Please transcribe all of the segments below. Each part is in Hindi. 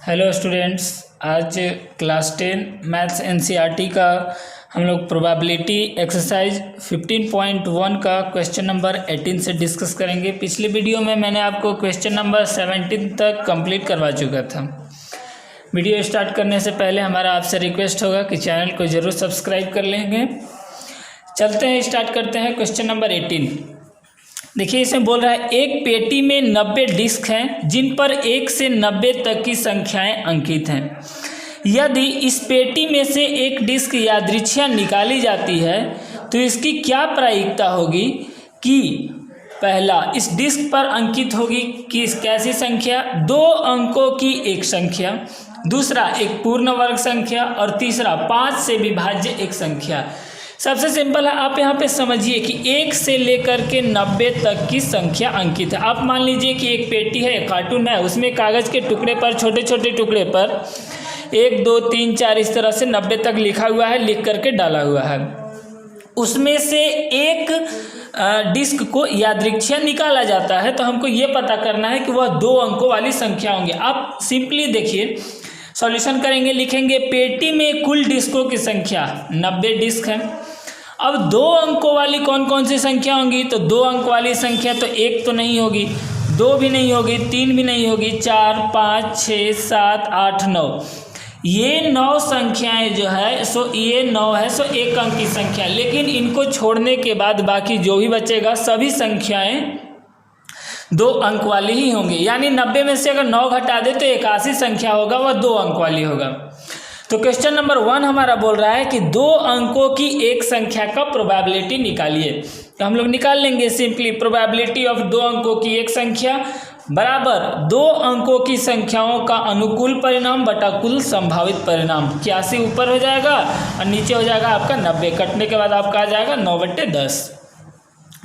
हेलो स्टूडेंट्स, आज क्लास 10 मैथ्स एनसीईआरटी का हम लोग प्रोबेबिलिटी एक्सरसाइज 15.1 का क्वेश्चन नंबर 18 से डिस्कस करेंगे। पिछले वीडियो में मैंने आपको क्वेश्चन नंबर 17 तक कंप्लीट करवा चुका था। वीडियो स्टार्ट करने से पहले हमारा आपसे रिक्वेस्ट होगा कि चैनल को ज़रूर सब्सक्राइब कर लेंगे। चलते हैं, स्टार्ट करते हैं क्वेश्चन नंबर 18। देखिए, इसमें बोल रहा है एक पेटी में 90 डिस्क हैं जिन पर 1 से 90 तक की संख्याएं अंकित हैं। यदि इस पेटी में से एक डिस्क यादृच्छिक निकाली जाती है तो इसकी क्या प्रायिकता होगी कि पहला, इस डिस्क पर अंकित होगी कि कैसी संख्या, 2 अंकों की एक संख्या, दूसरा एक पूर्ण वर्ग संख्या और तीसरा 5 से विभाज्य एक संख्या। सबसे सिंपल है, आप यहाँ पे समझिए कि 1 से लेकर के 90 तक की संख्या अंकित है। आप मान लीजिए कि एक पेटी है, कार्टून है, उसमें कागज़ के टुकड़े पर, छोटे छोटे टुकड़े पर 1 2 3 4 इस तरह से 90 तक लिखा हुआ है, लिख करके डाला हुआ है। उसमें से एक डिस्क को यादृच्छिक निकाला जाता है, तो हमको ये पता करना है कि वह 2 अंकों वाली संख्या होंगे। आप सिंपली देखिए, सॉल्यूशन करेंगे, लिखेंगे पेटी में कुल डिस्कों की संख्या 90 डिस्क है। अब 2 अंकों वाली कौन कौन सी संख्या होंगी, तो 2 अंक वाली संख्या तो 1 तो नहीं होगी, 2 भी नहीं होगी, 3 भी नहीं होगी, 4 5 6 7 8 9, ये 9 संख्याएं जो है सो ये 9 है, सो 1 अंक की संख्या। लेकिन इनको छोड़ने के बाद बाकी जो भी बचेगा सभी संख्याएं 2 अंक वाली ही होंगी। यानी 90 में से अगर 9 घटा दे तो 81 संख्या होगा, वह 2 अंक वाली होगा। तो क्वेश्चन नंबर 1 हमारा बोल रहा है कि 2 अंकों की एक संख्या का प्रोबेबिलिटी निकालिए। तो हम लोग निकाल लेंगे सिंपली, प्रोबेबिलिटी ऑफ 2 अंकों की एक संख्या बराबर 2 अंकों की संख्याओं का अनुकूल परिणाम बटा कुल संभावित परिणाम। 81 ऊपर हो जाएगा और नीचे हो जाएगा आपका 90, कटने के बाद आपका आ जाएगा 9/10।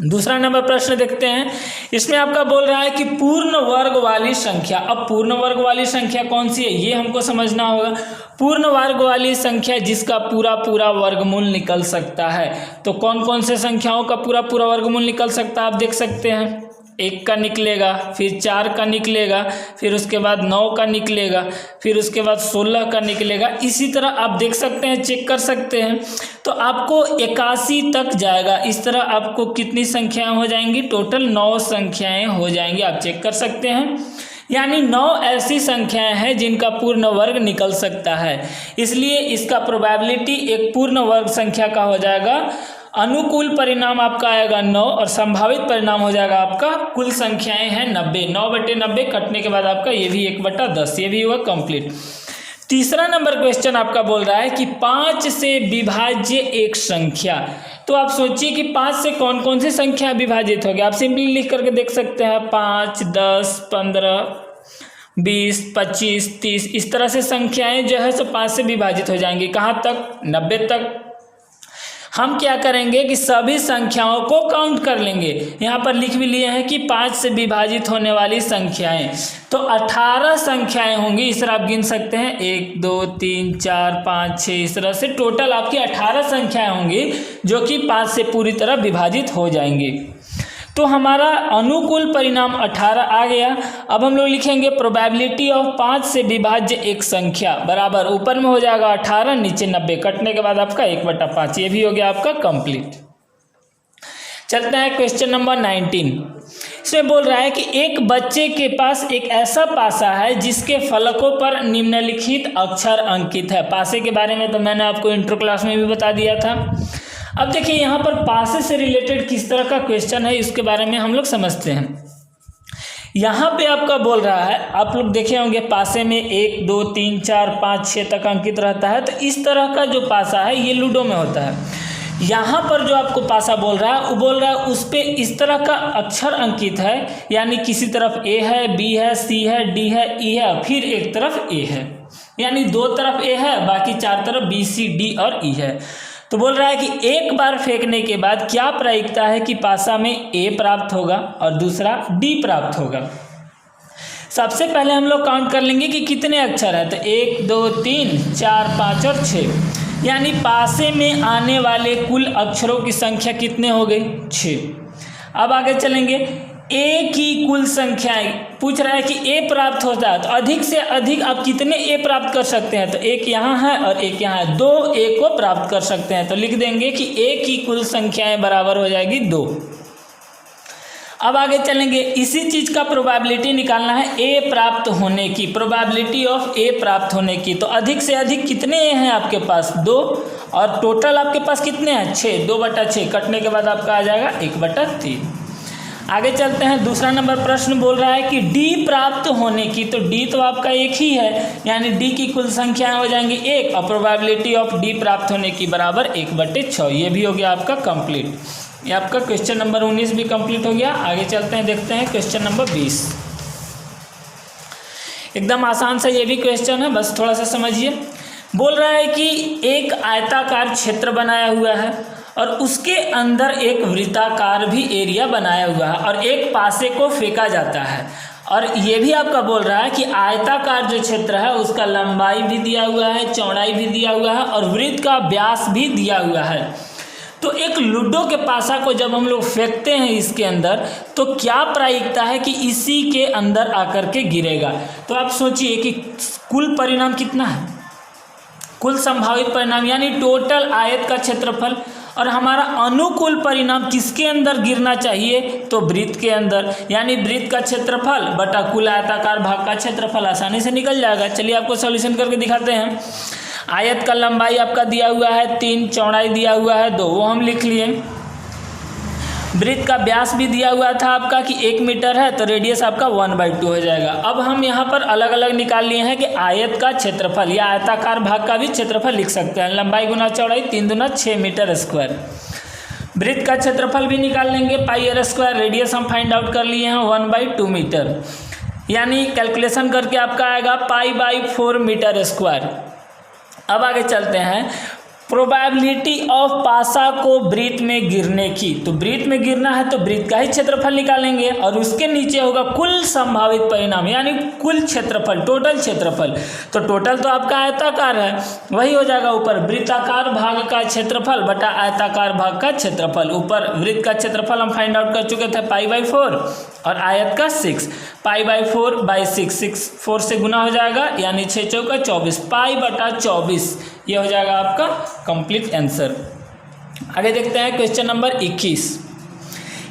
दूसरा नंबर प्रश्न देखते हैं। इसमें आपका बोल रहा है कि पूर्ण वर्ग वाली संख्या। अब पूर्ण वर्ग वाली संख्या कौन सी है ये हमको समझना होगा। पूर्ण वर्ग वाली संख्या जिसका पूरा पूरा वर्गमूल निकल सकता है। तो कौन कौन से संख्याओं का पूरा पूरा वर्गमूल निकल सकता है आप देख सकते हैं। 1 का निकलेगा, फिर 4 का निकलेगा, फिर उसके बाद 9 का निकलेगा, फिर उसके बाद 16 का निकलेगा। इसी तरह आप देख सकते हैं, चेक कर सकते हैं। तो आपको 81 तक जाएगा। इस तरह आपको कितनी संख्याएं हो जाएंगी, टोटल 9 संख्याएं हो जाएंगी, आप चेक कर सकते हैं। यानी 9 ऐसी संख्याएं हैं जिनका पूर्ण वर्ग निकल सकता है। इसलिए इसका प्रोबेबिलिटी एक पूर्ण वर्ग संख्या का हो जाएगा। अनुकूल परिणाम आपका आएगा 9 और संभावित परिणाम हो जाएगा आपका कुल संख्याएं हैं 90। 9/90 कटने के बाद आपका ये भी 1/10, ये भी हुआ कंप्लीट। तीसरा नंबर क्वेश्चन आपका बोल रहा है कि 5 से विभाज्य एक संख्या। तो आप सोचिए कि 5 से कौन कौन सी संख्या विभाजित होगी। आप सिंपली लिख करके देख सकते हैं, 5 10 15 20 25 30 इस तरह से संख्याएं जो है सो 5 से विभाजित हो जाएंगी। कहाँ तक, 90 तक। हम क्या करेंगे कि सभी संख्याओं को काउंट कर लेंगे। यहाँ पर लिख भी लिए हैं कि 5 से विभाजित होने वाली संख्याएं, तो 18 संख्याएं होंगी। इस तरह आप गिन सकते हैं, 1 2 3 4 5 6 इस तरह से टोटल आपकी 18 संख्याएं होंगी जो कि 5 से पूरी तरह विभाजित हो जाएंगी। तो हमारा अनुकूल परिणाम 18 आ गया। अब हम लोग लिखेंगे प्रोबेबिलिटी ऑफ 5 से विभाज्य एक संख्या बराबर, ऊपर में हो जाएगा 18, नीचे 90, कटने के बाद आपका 1/5, ये भी हो गया आपका कंप्लीट। चलते हैं क्वेश्चन नंबर 19। इसमें बोल रहा है कि एक बच्चे के पास एक ऐसा पासा है जिसके फलकों पर निम्नलिखित अक्षर अंकित है। पासे के बारे में तो मैंने आपको इंट्रो क्लास में भी बता दिया था। अब देखिए, यहाँ पर पासे से रिलेटेड किस तरह का क्वेश्चन है इसके बारे में हम लोग समझते हैं। यहाँ पे आपका बोल रहा है, आप लोग देखे होंगे पासे में 1 2 3 4 5 6 तक अंकित रहता है। तो इस तरह का जो पासा है ये लूडो में होता है। यहाँ पर जो आपको पासा बोल रहा है वो बोल रहा है उस पर इस तरह का अक्षर अंकित है, यानी किसी तरफ A है, B है, C है, D है, E है, फिर एक तरफ A है। यानी 2 तरफ A है, बाकी 4 तरफ B C D और E है। तो बोल रहा है कि एक बार फेंकने के बाद क्या प्रायिकता है कि पासा में A प्राप्त होगा और दूसरा D प्राप्त होगा। सबसे पहले हम लोग काउंट कर लेंगे कि कितने अक्षर है। तो 1 2 3 4 5 और 6, यानी पासे में आने वाले कुल अक्षरों की संख्या कितने हो गई, 6। अब आगे चलेंगे, ए की कुल संख्याएं पूछ रहा है कि ए प्राप्त होता है तो अधिक से अधिक आप कितने ए प्राप्त कर सकते हैं, तो एक यहाँ है और एक यहाँ है, 2 ए को प्राप्त कर सकते हैं। तो लिख देंगे कि ए की कुल संख्याएं बराबर हो जाएगी 2। अब आगे चलेंगे, इसी चीज़ का प्रोबेबिलिटी निकालना है ए प्राप्त होने की, प्रोबेबिलिटी ऑफ ए प्राप्त होने की। तो अधिक से अधिक कितने ए हैं आपके पास, 2, और टोटल आपके पास कितने हैं, 6, 2/6 कटने के बाद आपका आ जाएगा 1/3। आगे चलते हैं, दूसरा नंबर प्रश्न बोल रहा है कि डी प्राप्त होने की, तो डी तो आपका एक ही है, यानी डी की कुल संख्याएं हो जाएंगी 1 और प्रोबेबिलिटी ऑफ डी प्राप्त होने की बराबर 1/6। ये भी हो गया आपका कंप्लीट। ये आपका क्वेश्चन नंबर 19 भी कंप्लीट हो गया। आगे चलते हैं, देखते हैं क्वेश्चन नंबर 20। एकदम आसान सा ये भी क्वेश्चन है, बस थोड़ा सा समझिए। बोल रहा है कि एक आयताकार क्षेत्र बनाया हुआ है और उसके अंदर एक वृत्ताकार भी एरिया बनाया हुआ है और एक पासे को फेंका जाता है। और ये भी आपका बोल रहा है कि आयताकार जो क्षेत्र है उसका लंबाई भी दिया हुआ है, चौड़ाई भी दिया हुआ है और वृत्त का व्यास भी दिया हुआ है। तो एक लूडो के पासा को जब हम लोग फेंकते हैं इसके अंदर, तो क्या प्रायिकता है कि इसी के अंदर आकर के गिरेगा। तो आप सोचिए कि कुल परिणाम कितना है, कुल संभावित परिणाम यानी टोटल आयत का क्षेत्रफल, और हमारा अनुकूल परिणाम किसके अंदर गिरना चाहिए, तो वृत्त के अंदर, यानी वृत्त का क्षेत्रफल बटा कुल आयताकार भाग का क्षेत्रफल आसानी से निकल जाएगा। चलिए आपको सॉल्यूशन करके दिखाते हैं। आयत का लंबाई आपका दिया हुआ है 3, चौड़ाई दिया हुआ है 2, वो हम लिख लिए। वृत्त का व्यास भी दिया हुआ था आपका कि 1 मीटर है, तो रेडियस आपका 1/2 हो जाएगा। अब हम यहाँ पर अलग अलग निकाल लिए हैं कि आयत का क्षेत्रफल या आयताकार भाग का भी क्षेत्रफल लिख सकते हैं। लंबाई गुना चौड़ाई 3 दूना 6 मीटर स्क्वायर। वृत्त का क्षेत्रफल भी निकाल लेंगे πr²। रेडियस हम फाइंड आउट कर लिए हैं 1/2 मीटर, यानी कैलकुलेशन करके आपका आएगा π/4 मीटर स्क्वायर। अब आगे चलते हैं, प्रोबेबिलिटी ऑफ पासा को वृत्त में गिरने की। तो वृत्त में गिरना है तो वृत्त का ही क्षेत्रफल निकालेंगे और उसके नीचे होगा कुल संभावित परिणाम यानी कुल क्षेत्रफल, टोटल क्षेत्रफल। तो टोटल तो आपका आयताकार है, वही हो जाएगा ऊपर वृत्ताकार भाग का क्षेत्रफल बटा आयताकार भाग का क्षेत्रफल। ऊपर वृत्त का क्षेत्रफल हम फाइंड आउट कर चुके थे π/4 और आयत का 6, π/4/6, 6 4 से गुना हो जाएगा यानी 6 चौका 24, π/24 ये हो जाएगा आपका कंप्लीट आंसर। आगे देखते हैं क्वेश्चन नंबर 21।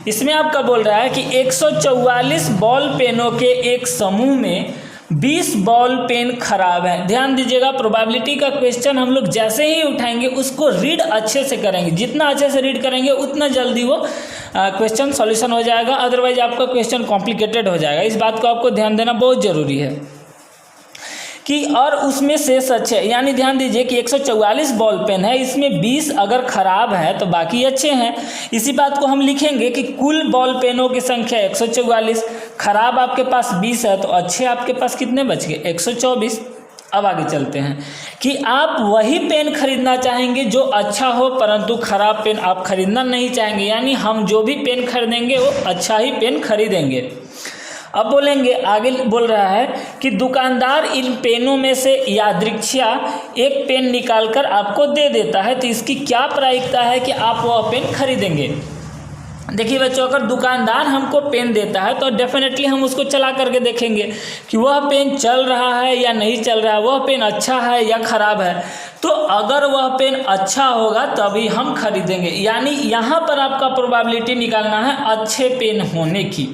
इसमें आपका बोल रहा है कि 144 बॉल पेनों के एक समूह में 20 बॉल पेन खराब है। ध्यान दीजिएगा, प्रोबेबिलिटी का क्वेश्चन हम लोग जैसे ही उठाएंगे उसको रीड अच्छे से करेंगे, जितना अच्छे से रीड करेंगे उतना जल्दी वो क्वेश्चन सॉल्यूशन हो जाएगा, अदरवाइज आपका क्वेश्चन कॉम्प्लिकेटेड हो जाएगा। इस बात को आपको ध्यान देना बहुत ज़रूरी है कि और उसमें से सच है, यानी ध्यान दीजिए कि 144 बॉल पेन है, इसमें 20 अगर खराब है तो बाकी अच्छे हैं। इसी बात को हम लिखेंगे कि कुल बॉल पेनों की संख्या 144, खराब आपके पास 20 है तो अच्छे आपके पास कितने बच गए, 124। अब आगे चलते हैं कि आप वही पेन खरीदना चाहेंगे जो अच्छा हो, परंतु खराब पेन आप खरीदना नहीं चाहेंगे, यानी हम जो भी पेन खरीदेंगे वो अच्छा ही पेन खरीदेंगे। अब बोलेंगे, आगे बोल रहा है कि दुकानदार इन पेनों में से यादृच्छिया एक पेन निकालकर आपको दे देता है, तो इसकी क्या प्रायिकता है कि आप वह पेन खरीदेंगे। देखिए बच्चों, अगर दुकानदार हमको पेन देता है तो डेफिनेटली हम उसको चला करके देखेंगे कि वह पेन चल रहा है या नहीं चल रहा है, वह पेन अच्छा है या ख़राब है। तो अगर वह पेन अच्छा होगा तभी हम खरीदेंगे, यानी यहाँ पर आपका प्रोबेबिलिटी निकालना है अच्छे पेन होने की।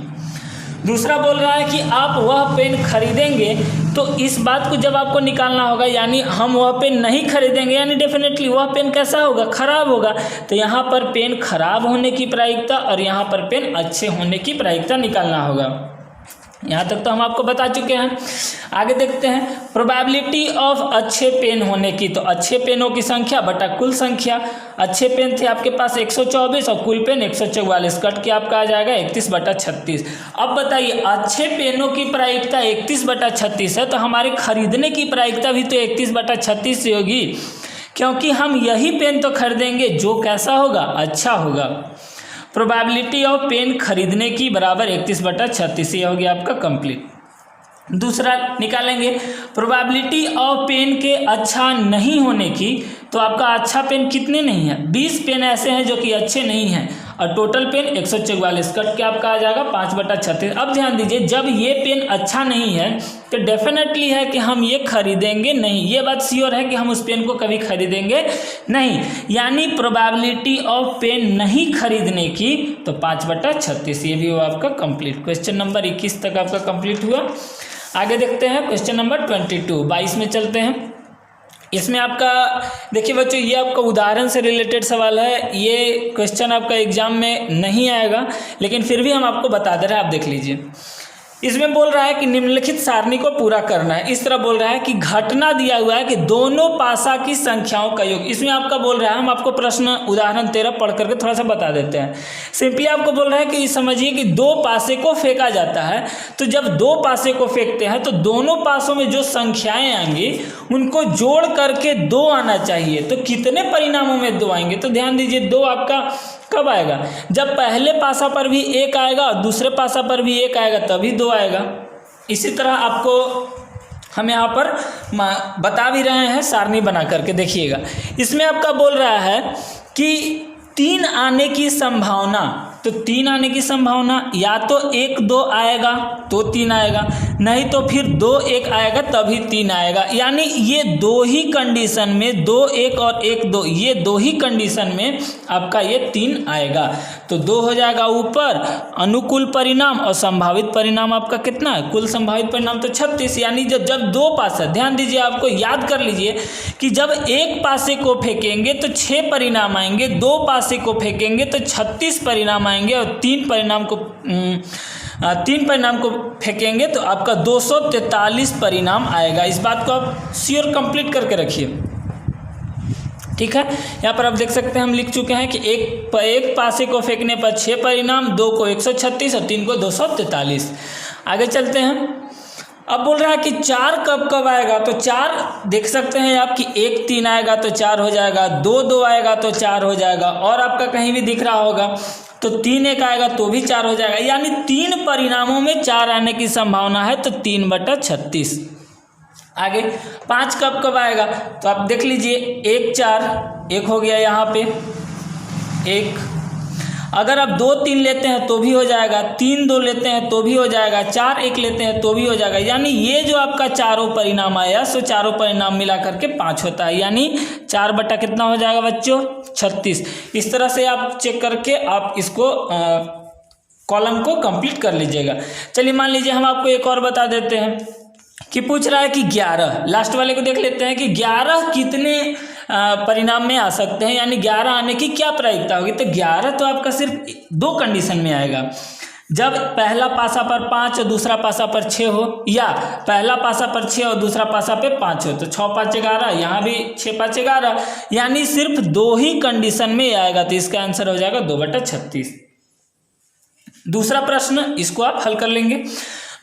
दूसरा बोल रहा है कि आप वह पेन खरीदेंगे, तो इस बात को जब आपको निकालना होगा, यानी हम वह पेन नहीं खरीदेंगे, यानी डेफिनेटली वह पेन कैसा होगा, खराब होगा। तो यहाँ पर पेन खराब होने की प्रायिकता और यहाँ पर पेन अच्छे होने की प्रायिकता निकालना होगा। यहाँ तक तो हम आपको बता चुके हैं। आगे देखते हैं प्रोबेबिलिटी ऑफ अच्छे पेन होने की। तो अच्छे पेनों की संख्या बटा कुल संख्या, अच्छे पेन थे आपके पास 124 और कुल पेन 144, कट के आपका आ जाएगा 31/36। अब बताइए, अच्छे पेनों की प्रायिकता 31/36 है, तो हमारे खरीदने की प्रायिकता भी तो 31/36 से होगी, क्योंकि हम यही पेन तो खरीदेंगे जो कैसा होगा, अच्छा होगा। प्रोबेबिलिटी ऑफ पेन खरीदने की बराबर 31/36, ये हो गया आपका कंप्लीट। दूसरा निकालेंगे प्रोबेबिलिटी ऑफ पेन के अच्छा नहीं होने की। तो आपका अच्छा पेन कितने नहीं है, 20 पेन ऐसे हैं जो कि अच्छे नहीं हैं और टोटल पेन 144, कट के आपका आ जाएगा 5/36। अब ध्यान दीजिए, जब ये पेन अच्छा नहीं है तो डेफिनेटली है कि हम ये खरीदेंगे नहीं, ये बात श्योर है कि हम उस पेन को कभी खरीदेंगे नहीं, यानी प्रोबेबिलिटी ऑफ पेन नहीं खरीदने की तो 5/36। ये भी हुआ आपका कंप्लीट। क्वेश्चन नंबर 21 तक आपका कंप्लीट हुआ। आगे देखते हैं क्वेश्चन नंबर 22 में चलते हैं। इसमें आपका देखिए बच्चों, ये आपका उदाहरण से रिलेटेड सवाल है, ये क्वेश्चन आपका एग्जाम में नहीं आएगा लेकिन फिर भी हम आपको बता दे रहे हैं, आप देख लीजिए। इसमें बोल रहा है कि निम्नलिखित सारणी को पूरा करना है। इस तरह बोल रहा है कि घटना दिया हुआ है कि दोनों पासा की संख्याओं का योग। इसमें आपका बोल रहा है, हम आपको प्रश्न उदाहरण 13 पढ़ करके थोड़ा सा बता देते हैं। सिंपली आपको बोल रहा है कि समझिए कि दो पासे को फेंका जाता है, तो जब दो पासे को फेंकते हैं तो दोनों पासों में जो संख्याएं आएंगी उनको जोड़ करके 2 आना चाहिए। तो कितने परिणामों में 2 आएंगे? तो ध्यान दीजिए, 2 आपका कब आएगा? जब पहले पासा पर भी 1 आएगा और दूसरे पासा पर भी 1 आएगा तभी 2 आएगा। इसी तरह आपको हम यहाँ पर बता भी रहे हैं सारणी बना करके, देखिएगा। इसमें आपका बोल रहा है कि 3 आने की संभावना, तो 3 आने की संभावना या तो 1 2 आएगा तो 3 आएगा, नहीं तो फिर 2 1 आएगा तभी 3 आएगा। यानी ये 2 ही कंडीशन में, 2 1 और 1 2, ये 2 ही कंडीशन में आपका ये 3 आएगा। तो 2 हो जाएगा ऊपर, अनुकूल परिणाम और संभावित परिणाम आपका कितना है? कुल संभावित परिणाम तो 36। यानी जब 2 पासा, ध्यान दीजिए, आपको याद कर लीजिए कि जब एक पासे को फेंकेंगे तो 6 परिणाम आएंगे, 2 पासे को फेंकेंगे तो 36 परिणाम आएंगे और 3 परिणाम को फेंकेंगे तो आपका 243 परिणाम आएगा। इस बात को आप श्योर कंप्लीट करके रखिए, ठीक है। यहाँ पर आप देख सकते हैं हम लिख चुके हैं कि एक पासे को फेंकने पर 6 परिणाम, 2 को 136 और 3 को 243। आगे चलते हैं। अब बोल रहा है कि 4 कब आएगा? तो 4 देख सकते हैं आप कि 1 3 आएगा तो 4 हो जाएगा, 2 2 आएगा तो 4 हो जाएगा, और आपका कहीं भी दिख रहा होगा तो 3 1 आएगा तो भी 4 हो जाएगा। यानी 3 परिणामों में 4 आने की संभावना है, तो 3/36। आगे 5 कब आएगा? तो आप देख लीजिए, 1 4 1 हो गया यहाँ पे 1। अगर आप 2 3 लेते हैं तो भी हो जाएगा, 3 2 लेते हैं तो भी हो जाएगा, 4 1 लेते हैं तो भी हो जाएगा। यानी ये जो आपका चारों परिणाम आया, सो चारों परिणाम मिला करके 5 होता है। यानी 4 बटा कितना हो जाएगा बच्चों? 36। इस तरह से आप चेक करके आप इसको कॉलम को कंप्लीट कर लीजिएगा। चलिए मान लीजिए हम आपको एक और बता देते हैं कि पूछ रहा है कि 11, लास्ट वाले को देख लेते हैं कि 11 कितने परिणाम में आ सकते हैं, यानी 11 आने की क्या प्रायिकता होगी? तो 11 तो आपका सिर्फ 2 कंडीशन में आएगा, जब पहला पासा पर 5 और दूसरा पासा पर 6 हो, या पहला पासा पर 6 और दूसरा पासा पे 5 हो। तो 6 5 11, यहाँ भी 6 5 11, यानी सिर्फ 2 ही कंडीशन में आएगा। तो इसका आंसर हो जाएगा 2/36। दूसरा प्रश्न, इसको आप हल कर लेंगे।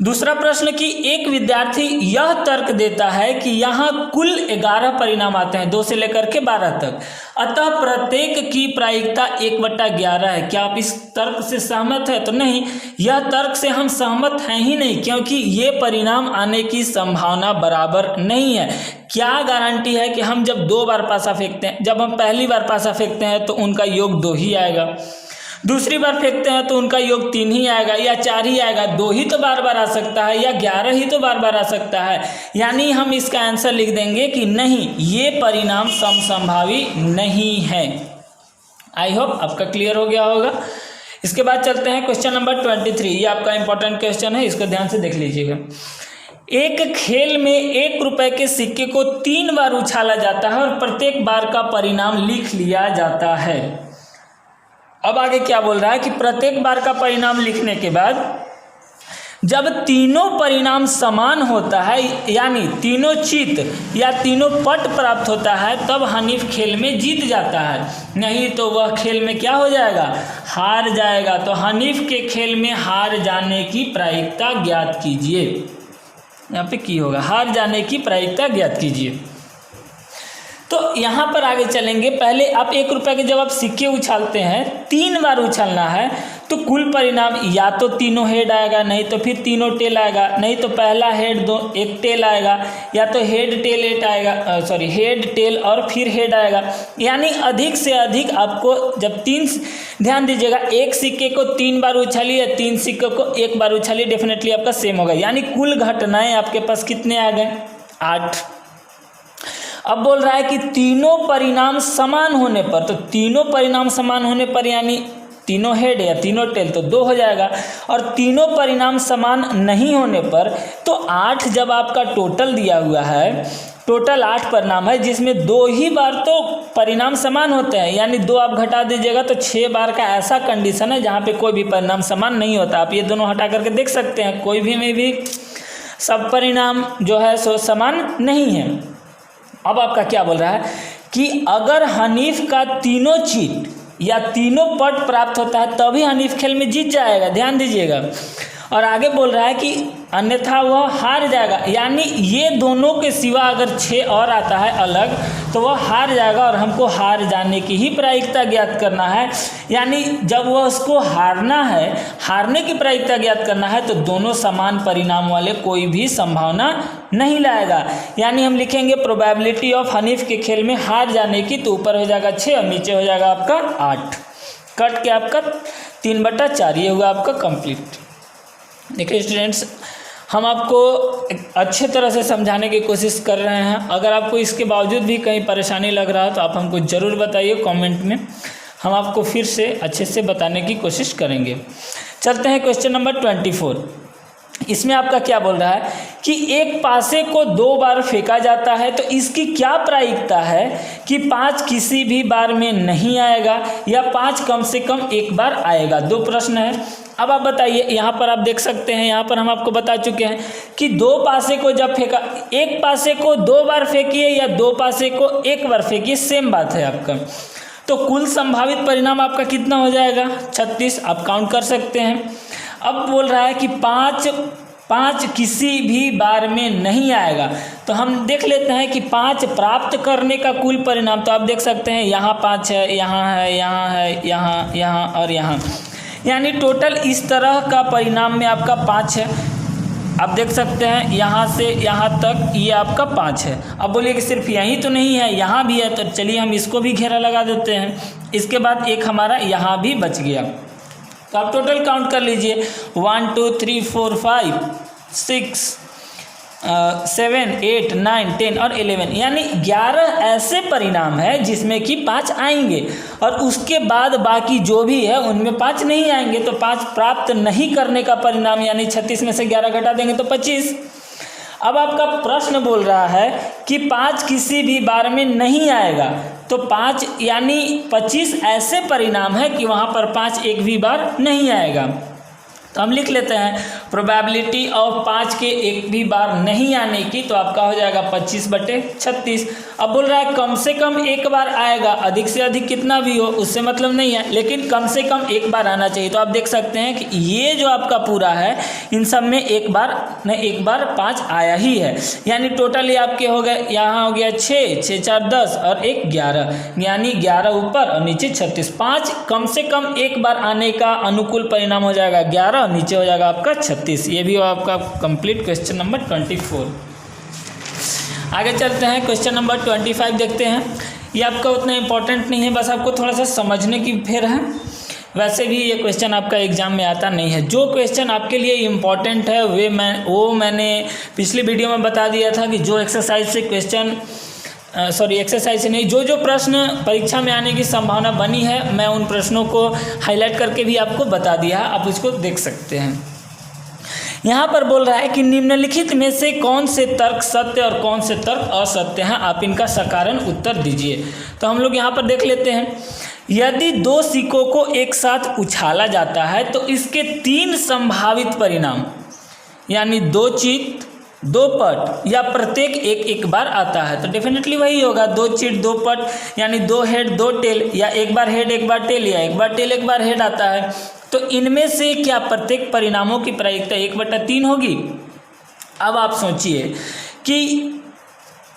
दूसरा प्रश्न कि एक विद्यार्थी यह तर्क देता है कि यहाँ कुल 11 परिणाम आते हैं, 2 से लेकर के 12 तक, अतः प्रत्येक की प्रायिकता 1/11 है। क्या आप इस तर्क से सहमत है? तो नहीं, यह तर्क से हम सहमत हैं ही नहीं, क्योंकि ये परिणाम आने की संभावना बराबर नहीं है। क्या गारंटी है कि हम जब 2 बार पासा फेंकते हैं, जब हम पहली बार पासा फेंकते हैं तो उनका योग 2 ही आएगा, दूसरी बार फेंकते हैं तो उनका योग 3 ही आएगा, या 4 ही आएगा? 2 ही तो बार बार आ सकता है, या 11 ही तो बार बार आ सकता है। यानी हम इसका आंसर लिख देंगे कि नहीं, ये परिणाम समसंभावी नहीं है। आई होप आपका क्लियर हो गया होगा। इसके बाद चलते हैं क्वेश्चन नंबर 23। ये आपका इंपॉर्टेंट क्वेश्चन है, इसको ध्यान से देख लीजिएगा। एक खेल में 1 रुपए के सिक्के को 3 बार उछाला जाता है और प्रत्येक बार का परिणाम लिख लिया जाता है। अब आगे क्या बोल रहा है कि प्रत्येक बार का परिणाम लिखने के बाद जब तीनों परिणाम समान होता है, यानी तीनों चित या तीनों पट प्राप्त होता है, तब हनीफ खेल में जीत जाता है, नहीं तो वह खेल में क्या हो जाएगा? हार जाएगा। तो हनीफ के खेल में हार जाने की प्रायिकता ज्ञात कीजिए। यहाँ पे की होगा, हार जाने की प्रायिकता ज्ञात कीजिए। तो यहाँ पर आगे चलेंगे। पहले आप 1 रुपए के जब आप सिक्के उछालते हैं, 3 बार उछालना है, तो कुल परिणाम या तो तीनों हेड आएगा, नहीं तो फिर तीनों टेल आएगा, नहीं तो पहला हेड दो एक टेल आएगा, या तो हेड टेल एट आएगा, हेड टेल और फिर हेड आएगा। यानी अधिक से अधिक आपको जब ध्यान दीजिएगा, एक सिक्के को 3 बार उछालिए, 3 सिक्के को 1 बार उछालिए, डेफिनेटली आपका सेम होगा। यानी कुल घटनाएं आपके पास कितने आ गए? 8। अब बोल रहा है कि तीनों परिणाम समान होने पर, तो तीनों परिणाम समान होने पर यानी तीनों हेड या तीनों टेल तो 2 हो जाएगा, और तीनों परिणाम समान नहीं होने पर तो 8 जब आपका टोटल दिया हुआ है, टोटल 8 परिणाम है जिसमें 2 ही बार तो परिणाम समान होते हैं, यानी 2 आप घटा दीजिएगा तो 6 बार का ऐसा कंडीशन है जहाँ पे कोई भी परिणाम समान नहीं होता। आप ये दोनों हटा करके देख सकते हैं, कोई भी में भी सब परिणाम जो है सो समान नहीं है। अब आपका क्या बोल रहा है कि अगर हनीफ का तीनों चीट या तीनों पट प्राप्त होता है तभी हनीफ खेल में जीत जाएगा, ध्यान दीजिएगा। और आगे बोल रहा है कि अन्यथा वह हार जाएगा, यानी ये दोनों के सिवा अगर 6 और आता है अलग तो वह हार जाएगा, और हमको हार जाने की ही प्रायिकता ज्ञात करना है। यानी जब वह उसको हारना है, हारने की प्रायिकता ज्ञात करना है, तो दोनों समान परिणाम वाले कोई भी संभावना नहीं लाएगा। यानी हम लिखेंगे प्रोबेबिलिटी ऑफ हनीफ के खेल में हार जाने की, तो ऊपर हो जाएगा 6 और नीचे हो जाएगा आपका 8, कट के आपका 3/4, ये हुआ आपका कंप्लीट। देखिए स्टूडेंट्स, हम आपको अच्छे तरह से समझाने की कोशिश कर रहे हैं। अगर आपको इसके बावजूद भी कहीं परेशानी लग रहा है तो आप हमको ज़रूर बताइए कमेंट में, हम आपको फिर से अच्छे से बताने की कोशिश करेंगे। चलते हैं क्वेश्चन नंबर 24। इसमें आपका क्या बोल रहा है कि एक पासे को 2 बार फेंका जाता है, तो इसकी क्या प्रायिकता है कि 5 किसी भी बार में नहीं आएगा या 5 कम से कम 1 बार आएगा। 2 प्रश्न है। अब आप बताइए, यहाँ पर आप देख सकते हैं, यहाँ पर हम आपको बता चुके हैं कि 2 पासे को जब फेंका, एक पासे को 2 बार फेंकिए या 2 पासे को 1 बार फेंकिए, सेम बात है आपका। तो कुल संभावित परिणाम आपका कितना हो जाएगा? 36। आप काउंट कर सकते हैं। अब बोल रहा है कि 5 किसी भी बार में नहीं आएगा, तो हम देख लेते हैं कि 5 प्राप्त करने का कुल परिणाम, तो आप देख सकते हैं यहाँ 5 है, यहाँ है, यहाँ है, यहाँ और यहाँ, यानी टोटल इस तरह का परिणाम में आपका 5 है। आप देख सकते हैं यहाँ से यहाँ तक ये आपका 5 है। अब बोलिए कि सिर्फ यहीं तो नहीं है, यहाँ भी है, तो चलिए हम इसको भी घेरा लगा देते हैं। इसके बाद एक हमारा यहाँ भी बच गया, तो आप टोटल काउंट कर लीजिए 1 2 3 4 5 6 7 8 9 10 और 11, यानी 11 ऐसे परिणाम है जिसमें कि 5 आएंगे, और उसके बाद बाकी जो भी है उनमें 5 नहीं आएंगे। तो 5 प्राप्त नहीं करने का परिणाम, यानी 36 में से 11 घटा देंगे तो 25। अब आपका प्रश्न बोल रहा है कि 5 किसी भी बार में नहीं आएगा, तो 5 यानी 25 ऐसे परिणाम है कि वहाँ पर 5 एक भी बार नहीं आएगा। तो हम लिख लेते हैं प्रोबेबिलिटी ऑफ 5 के एक भी बार नहीं आने की, तो आपका हो जाएगा 25/36। अब बोल रहा है कम से कम 1 बार आएगा, अधिक से अधिक कितना भी हो उससे मतलब नहीं है, लेकिन कम से कम 1 बार आना चाहिए। तो आप देख सकते हैं कि ये जो आपका पूरा है इन सब में 1 बार 5 आया ही है, यानी टोटली आपके हो गए, यहाँ हो गया 6 6 4 10 और 1 11, यानी 11 ऊपर और नीचे 36। 5 कम से कम 1 बार आने का अनुकूल परिणाम हो जाएगा 11, नीचे हो जाएगा आपका 36। ये भी आपका कंप्लीट क्वेश्चन नंबर 24। आगे चलते हैं, क्वेश्चन नंबर 25 देखते हैं। ये आपका उतना इंपॉर्टेंट नहीं है, बस आपको थोड़ा सा समझने की फेर है। वैसे भी ये क्वेश्चन आपका एग्जाम में आता नहीं है। जो क्वेश्चन आपके लिए इम्पॉर्टेंट है वो मैंने पिछली वीडियो में बता दिया था कि जो एक्सरसाइज से क्वेश्चन एक्सरसाइज से नहीं, जो प्रश्न परीक्षा में आने की संभावना बनी है, मैं उन प्रश्नों को हाईलाइट करके भी आपको बता दिया है, आप उसको देख सकते हैं। यहाँ पर बोल रहा है कि निम्नलिखित में से कौन से तर्क सत्य और कौन से तर्क असत्य हैं, आप इनका सकारण उत्तर दीजिए। तो हम लोग यहाँ पर देख लेते हैं, यदि 2 सिक्कों को एक साथ उछाला जाता है तो इसके 3 संभावित परिणाम, यानी 2 चीट 2 पट या प्रत्येक एक बार आता है, तो डेफिनेटली वही होगा 2 चीट 2 पट, यानी 2 हेड 2 टेल, या 1 बार हेड 1 बार टेल, या 1 बार टेल 1 बार हेड आता है। तो इनमें से क्या प्रत्येक परिणामों की प्रायिकता 1/3 होगी। अब आप सोचिए कि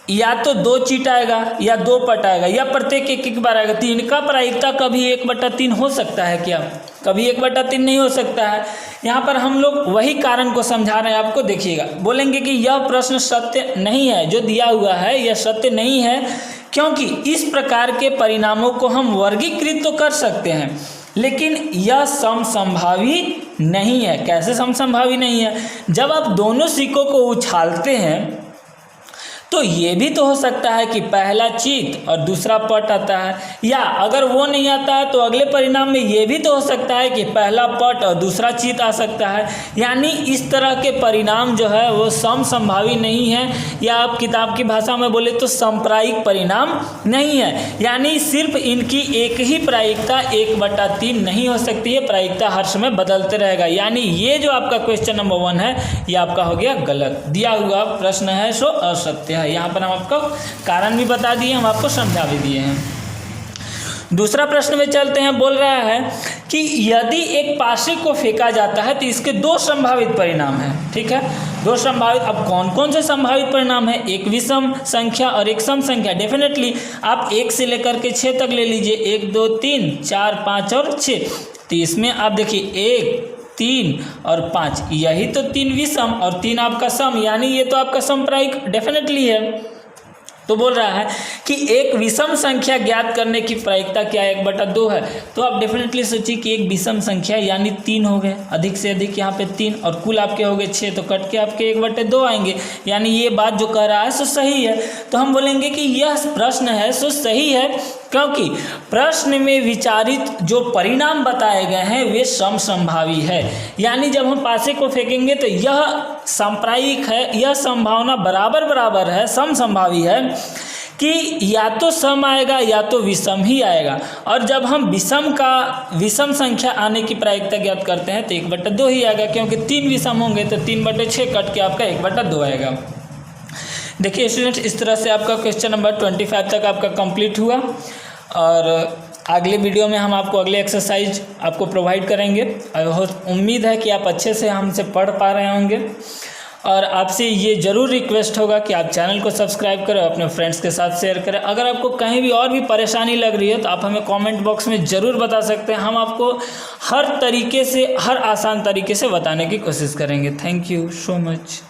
या तो 2 चीट आएगा या 2 पट आएगा या प्रत्येक एक बार आएगा। तो इनका प्रायिकता कभी 1/3 हो सकता है क्या? कभी 1/3 नहीं हो सकता है। यहाँ पर हम लोग वही कारण को समझा रहे हैं आपको। देखिएगा, बोलेंगे कि यह प्रश्न सत्य नहीं है, जो दिया हुआ है यह सत्य नहीं है, क्योंकि इस प्रकार के परिणामों को हम वर्गीकृत तो कर सकते हैं, लेकिन यह समसंभावी नहीं है। कैसे समसंभावी नहीं है? जब आप दोनों सिक्कों को उछालते हैं तो ये भी तो हो सकता है कि पहला चीत और दूसरा पट आता है, या अगर वो नहीं आता है तो अगले परिणाम में ये भी तो हो सकता है कि पहला पट और दूसरा चीत आ सकता है। यानी इस तरह के परिणाम जो है वो समसंभावी नहीं है, या आप किताब की भाषा में बोले तो समप्रायिक परिणाम नहीं है। यानी सिर्फ इनकी एक ही प्रायिकता 1/3 नहीं हो सकती है, प्रायिकता हर समय बदलते रहेगा। यानी ये जो आपका क्वेश्चन नंबर 1 है ये आपका हो गया गलत। दिया हुआ प्रश्न है सो असत्य है। यहाँ पर हम आपको कारण भी बता दिए, हम आपको समझा भी दिए हैं। दूसरा प्रश्न में चलते हैं। बोल रहा है कि यदि एक पासे को फेंका जाता है तो इसके 2 संभावित परिणाम हैं। ठीक है, 2 संभावित। अब कौन कौन से संभावित परिणाम है? एक विषम संख्या और एक सम संख्या। डेफिनेटली आप 1 से लेकर के 6 तक ले लीजिए, 1 2 3 4 5 और 6। तो इसमें आप देखिए 1 3 और 5, यही तो 3 विषम और 3 आपका सम, यानी ये तो आपका समप्रायिक डेफिनेटली है। तो बोल रहा है कि एक विषम संख्या ज्ञात करने की प्रायिकता क्या है? 1/2 है। तो आप डेफिनेटली सोचिए कि एक विषम संख्या यानी 3 हो गए, अधिक से अधिक यहाँ पे 3, और कुल आपके हो गए 6, तो कट के आपके 1/2 आएंगे। यानी ये बात जो कह रहा है सो सही है। तो हम बोलेंगे कि यह प्रश्न है सो सही है, क्योंकि प्रश्न में विचारित जो परिणाम बताए गए हैं वे समसंभावी है। यानी जब हम पासे को फेंकेंगे तो यह सांप्रायिक है, यह संभावना बराबर बराबर है, समसंभावी है कि या तो सम आएगा या तो विषम ही आएगा। और जब हम विषम संख्या आने की प्रायिकता ज्ञात करते हैं तो 1/2 ही आएगा, क्योंकि 3 विषम होंगे तो 3/6 कट के आपका 1/2 आएगा। देखिए स्टूडेंट, इस तरह से आपका क्वेश्चन नंबर 25 तक आपका कंप्लीट हुआ, और अगले वीडियो में हम आपको अगले एक्सरसाइज आपको प्रोवाइड करेंगे। और उम्मीद है कि आप अच्छे से हमसे पढ़ पा रहे होंगे, और आपसे ये ज़रूर रिक्वेस्ट होगा कि आप चैनल को सब्सक्राइब करें, अपने फ्रेंड्स के साथ शेयर करें। अगर आपको कहीं भी और भी परेशानी लग रही है तो आप हमें कमेंट बॉक्स में ज़रूर बता सकते हैं। हम आपको हर तरीके से, हर आसान तरीके से बताने की कोशिश करेंगे। Thank you so much.